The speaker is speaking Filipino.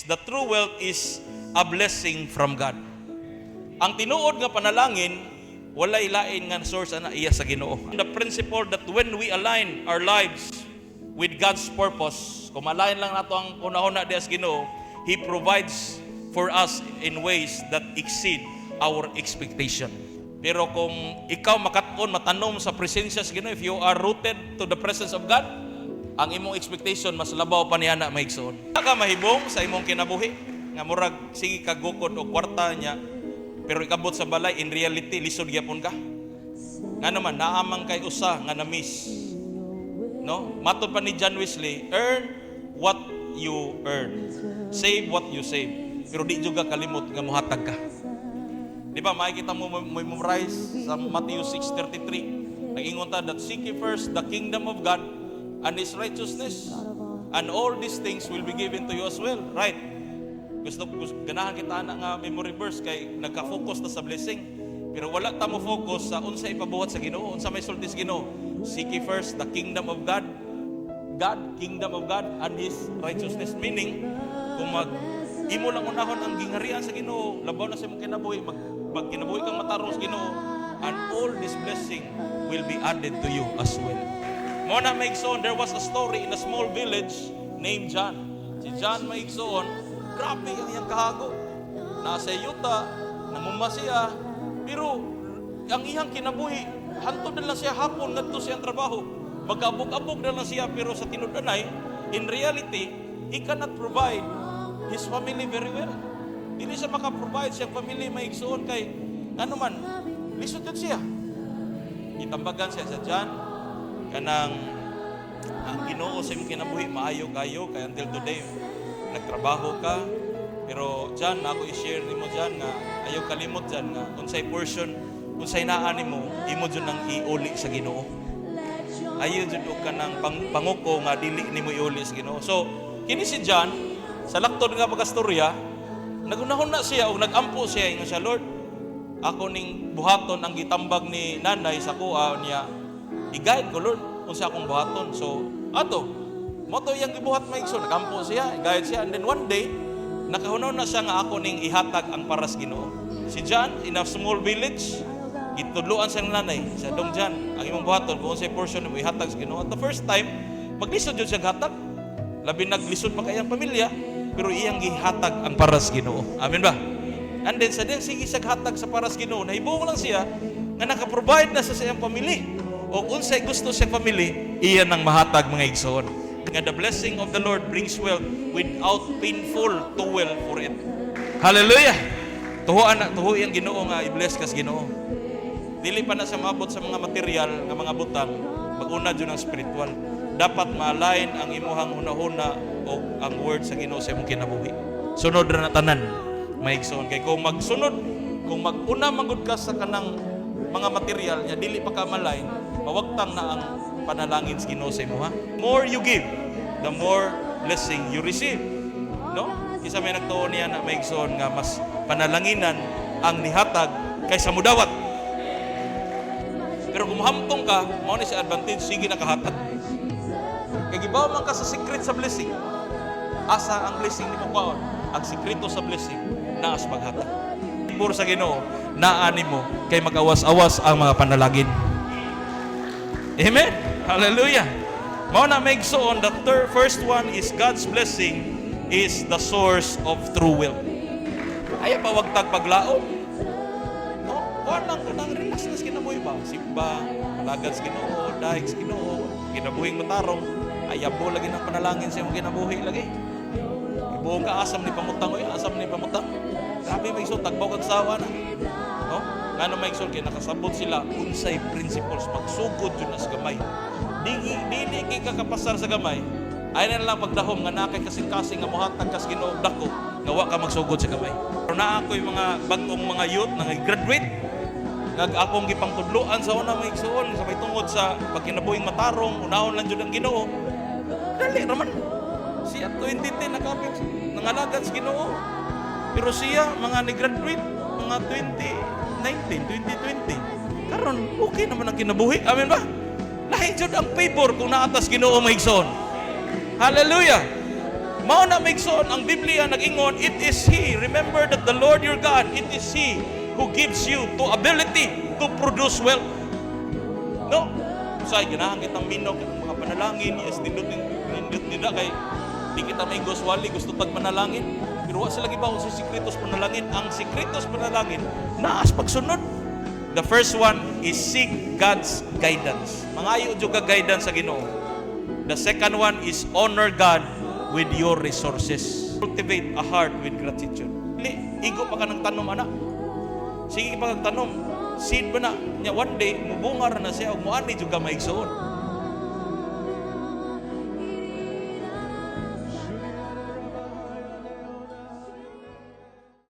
The true wealth is a blessing from God. Ang tinuod nga panalangin, wala ilain nga source ana iya sa Ginoo. The principle that when we align our lives with God's purpose, kung malain lang nato ang una-una diya sa Ginoo, He provides for us in ways that exceed our expectation. Pero kung ikaw makat-on, matanom sa presensya sa Ginoo, if you are rooted to the presence of God, ang imong expectation mas labaw pa niya na maigsoon. Ka mahibong sa imong kinabuhi nga murag sige kagukod o kwarta niya, pero ikabot sa balay in reality lisod gyapon ka. Nga naman naamang kay usa nga na-miss. No? Matod pa ni John Wesley, earn what you earn. Save what you save. Pero di juga kalimot nga mohatag ka. Di ba makikita mo memorize sa Matthew 6:33. Nag-ingon ta that seek ye first the kingdom of God and His righteousness, and all these things will be given to you as well. Right? Gusto ganahan kita na nga memory verse kay nagka-focus na sa blessing. Pero wala ta mo focus sa unsa ipabuhat sa Ginoo, unsa may sulti sa Ginoo. Seek ye first the kingdom of God, kingdom of God and His righteousness. Meaning, kung imo lang unahon ang gingarian sa Ginoo, labaw na sa imong kinabuhi, pag kinabuhi kang matarong sa Ginoo, and all this blessing will be added to you as well. Mona Maigsoon, there was a story in a small village named John. Si John Maigsoon, grabe ang iyang kahago. Nasa yuta, namuma siya, pero ang iyang kinabuhi, hantod na lang siya hapon, ngadto siyang trabaho. Mag-abog-abog na lang siya, pero sa tinudanay, in reality, he cannot provide his family very well. Hindi siya makaprovide siyang family Maigsoon kay, ano man, lisod yun siya. Itambagan siya sa John, kanang ang Ginoo sa imong kinabuhi maayo kayo kay until today nagtrabaho ka, pero diyan ako i-share nimo diyan nga ayaw kalimot diyan nga unsay portion unsay naa nimo imo jud nang iuli sa Ginoo. Ayaw jud og kanang panguko nga dili nimo iuli sa Ginoo. So kini si John sa laktod nga pagastorya nagunahon na siya og nagampo siya nga siya, Lord, ako ning buhaton ang gitambag ni nanay sa kuha niya, i-guide ko, Lord, kung siya akong buhaton. So, ato, moto yung gibuhat Maigsoon, nagampo siya, i-guide siya. And then one day, nakahunaw na siya nga ako ning ihatag ang paras Ginoo. Si John, in a small village, gitudloan siya ng nanay. Siya, Dong John, ang imong buhaton, kung sa portion mo ihatag sa Ginoo. At the first time, maglisod yun siya hatag. Labi naglisod pa kayang pamilya, pero iyang gihatag ang paras Ginoo. Amen ba? And then, sa din, sige siya hatag sa paras Ginoo, nahibuong lang siya, nga nakaprovide na sa siyang pamilya. O unsay gusto sa family, iyan ang mahatag mga igsoon. Nga the blessing of the Lord brings wealth without painful toil for it. Hallelujah! Tuho yung Ginoo nga i-bless kas Ginoo. Dili pa na sa maabot sa mga material nga mga butang, mag-una dyan ang spiritual. Dapat ma-align ang imuhang hunahuna o ang word sa Ginoo sa imong kinabuhi. Sunod na tanan, mga igsoon. Kaya kung magsunod, kung mag-una magud ka sa kanang mga material niya, dili pa ka malain, mawagtang na ang panalangin sa Ginoo sa imo, ha? More you give, the more blessing you receive. No? Isa may nagtuon niya na Maigsoon nga mas panalanginan ang nihatag kaysa mudawat. Pero kung hamtong ka, mao ni sa advantage, sige na kahatag. Kaya gibaw man ka sa secret sa blessing. Asa ang blessing ni mo kaon? Ang sikreto sa blessing, naas maghatag. Puro sa Ginoo, naani mo kay mag-awas-awas ang mga panalangin. Amen? Hallelujah! Mao na Maigsoon, the first one is God's blessing is the source of true wealth. Ayaw pa wagtag paglaom. No? Kuha lang ka ng relax na sa kinabuhi ba? Simba, malagad sa Ginoo, dahig sa Ginoo, kinabuhing matarong, ayaw po lagi ng panalangin sa iyong kinabuhi lagi. Ibuong ka, asam ni pamutang, asam ni pamutang. Grabe Maigsoon, tagbaw kang sawa na. No? Nga na Maigsoon, kaya nakasabot sila, unsay principles, magsugod yun na sa gamay. Di kakapasar sa gamay, ay na lang pagdahom, nga nakay kasing-kasing, nga muhatag kas Ginoo dako, nga wa ka magsugod sa gamay. Pero na ako yung mga bagong mga youth, na graduate, akong gipangtudloan sa una Maigsoon, sa may tungod sa pagkinabuhing matarong, unahon lang dyan ang Ginoo. Dali raman. Siya 2010 nakapit, nangalagad sa Ginoo. Pero siya, mga ni-graduate, mga 2019, 2020. Karon okay naman ang kinabuhi. Amen ba? Lahi jud ang favor kung naatas Ginoo Maigsoon. Hallelujah! Mao na maigsoon ang Biblia nag-ingon, it is He. Remember that the Lord your God, it is He who gives you to ability to produce wealth. No? Usay, ganahan kitang minog ng mga panalangin, yes, nindot nila kay di kita may goswali, gusto tag manalangin. Pero wala sila gibaw sa sikretos panalangin. Ang sikretos panalangin, naas pagsunod. The first one is seek God's guidance. Mangayo jud ka guidance sa Ginoo. The second one is honor God with your resources. Cultivate a heart with gratitude. Igo pa ka ng tanom, anak. Sige pa kang tanom. Seed ba na? One day, mubunga na siya. Muani jud ka maigsoon.